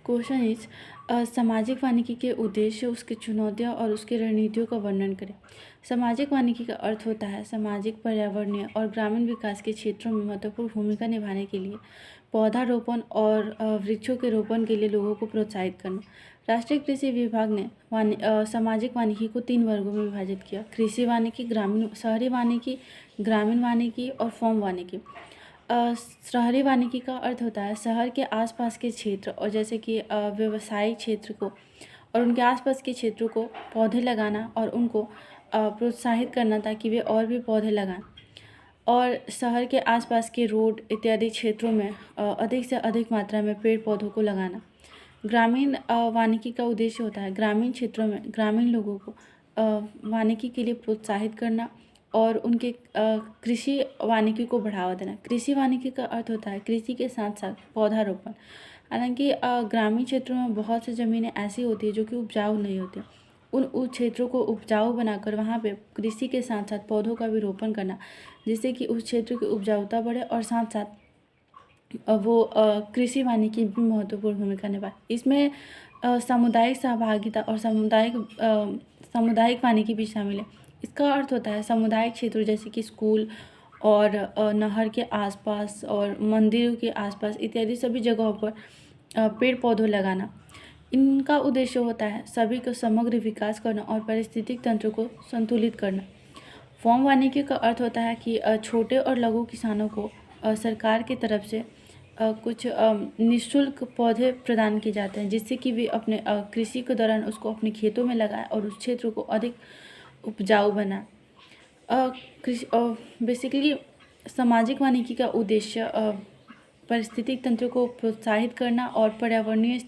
Question is सामाजिक वानिकी के उद्देश्य, उसकी चुनौतियाँ और उसकी रणनीतियों का वर्णन करें। सामाजिक वानिकी का अर्थ होता है सामाजिक, पर्यावरणीय और ग्रामीण विकास के क्षेत्रों में महत्वपूर्ण भूमिका निभाने के लिए पौधारोपण और वृक्षों के रोपण के लिए लोगों को प्रोत्साहित करना। राष्ट्रीय कृषि विभाग ने सामाजिक वानिकी को 3 वर्गों में विभाजित किया: कृषि वानिकी, ग्रामीण शहरी वानिकी, ग्रामीण वानिकी और फॉर्म वानिकी। शहरी वानिकी का अर्थ होता है शहर के आसपास के क्षेत्र और जैसे कि व्यवसायिक क्षेत्र को और उनके आसपास के क्षेत्रों को पौधे लगाना और उनको प्रोत्साहित करना ताकि वे और भी पौधे लगाएं। और शहर के आसपास के रोड इत्यादि क्षेत्रों में अधिक से अधिक मात्रा में पेड़ पौधों को लगाना। ग्रामीण वानिकी का उद्देश्य होता है ग्रामीण क्षेत्रों में ग्रामीण लोगों को वानिकी के लिए प्रोत्साहित करना और उनके कृषि वानिकी को बढ़ावा देना। कृषि वानिकी का अर्थ होता है कृषि के साथ साथ पौधारोपण। हालांकि ग्रामीण क्षेत्रों में बहुत सी ज़मीनें ऐसी होती है जो कि उपजाऊ नहीं होती, उन क्षेत्रों को उपजाऊ बनाकर वहाँ पे कृषि के साथ साथ पौधों का भी रोपण करना, जिससे कि उस क्षेत्र की उपजाऊता बढ़े और साथ साथ वो कृषि वानिकी भी महत्वपूर्ण भूमिका निभाए। इसमें सामुदायिक सहभागिता और सामुदायिक वानिकी भी शामिल है। इसका अर्थ होता है सामुदायिक क्षेत्र जैसे कि स्कूल और नहर के आसपास और मंदिरों के आसपास इत्यादि सभी जगहों पर पेड़ पौधों लगाना। इनका उद्देश्य होता है सभी को समग्र विकास करना और पारिस्थितिक तंत्र को संतुलित करना। फॉर्म वानिकी का अर्थ होता है कि छोटे और लघु किसानों को सरकार की तरफ से कुछ निःशुल्क पौधे प्रदान किए जाते हैं, जिससे कि वे अपने कृषि के दौरान उसको अपने खेतों में लगाएं और उस क्षेत्र को अधिक उपजाऊ बनाएं। कृषि बेसिकली सामाजिक वानिकी का उद्देश्य पारिस्थितिक तंत्र को प्रोत्साहित करना और पर्यावरणीय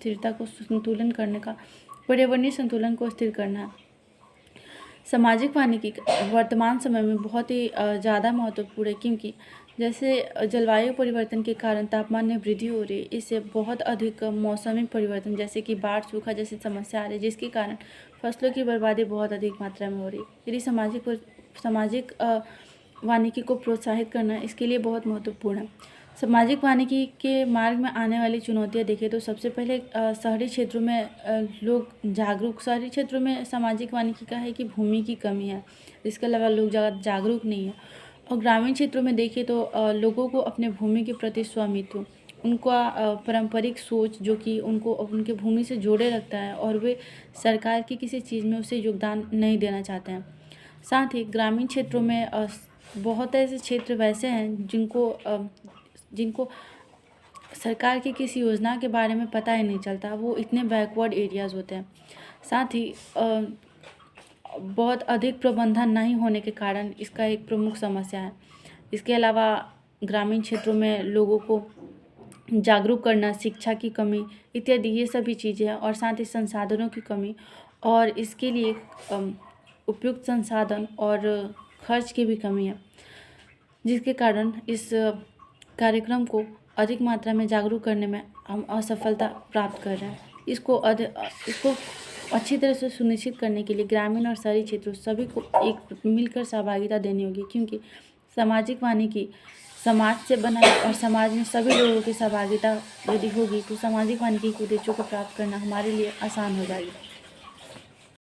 संतुलन को स्थिर करना। सामाजिक वानिकी वर्तमान समय में बहुत ही ज़्यादा महत्वपूर्ण है, क्योंकि जैसे जलवायु परिवर्तन के कारण तापमान में वृद्धि हो रही है, इससे बहुत अधिक मौसमी परिवर्तन जैसे कि बाढ़, सूखा जैसी समस्या आ रही है, जिसके कारण फसलों की बर्बादी बहुत अधिक मात्रा में हो रही है। यदि सामाजिक वानिकी को प्रोत्साहित करना इसके लिए बहुत महत्वपूर्ण है। सामाजिक वानिकी के मार्ग में आने वाली चुनौतियां देखें तो सबसे पहले शहरी क्षेत्रों में शहरी क्षेत्रों में सामाजिक वानिकी का है कि भूमि की कमी है, इसके अलावा लोग ज़्यादा जागरूक नहीं है। और ग्रामीण क्षेत्रों में देखें तो लोगों को अपने भूमि के प्रति स्वामित्व, उनका पारंपरिक सोच जो कि उनको उनके भूमि से जोड़े रखता है और वे सरकार की किसी चीज़ में उसे योगदान नहीं देना चाहते हैं। साथ ही ग्रामीण क्षेत्रों में बहुत ऐसे क्षेत्र वैसे हैं जिनको सरकार की किसी योजना के बारे में पता ही नहीं चलता, वो इतने बैकवर्ड एरियाज़ होते हैं। साथ ही बहुत अधिक प्रबंधन नहीं होने के कारण इसका एक प्रमुख समस्या है। इसके अलावा ग्रामीण क्षेत्रों में लोगों को जागरूक करना, शिक्षा की कमी इत्यादि ये सभी चीज़ें हैं, और साथ ही संसाधनों की कमी और इसके लिए उपयुक्त संसाधन और खर्च की भी कमी है, जिसके कारण इस कार्यक्रम को अधिक मात्रा में जागरूक करने में हम असफलता प्राप्त कर रहे हैं। इसको अच्छी तरह से सुनिश्चित करने के लिए ग्रामीण और शहरी क्षेत्रों सभी को एक मिलकर सहभागिता देनी होगी, क्योंकि सामाजिक वानिकी समाज से बना है और समाज में सभी लोगों की सहभागिता यदि होगी तो सामाजिक वानिकी के उद्देश्यों को प्राप्त करना हमारे लिए आसान हो जाएगी।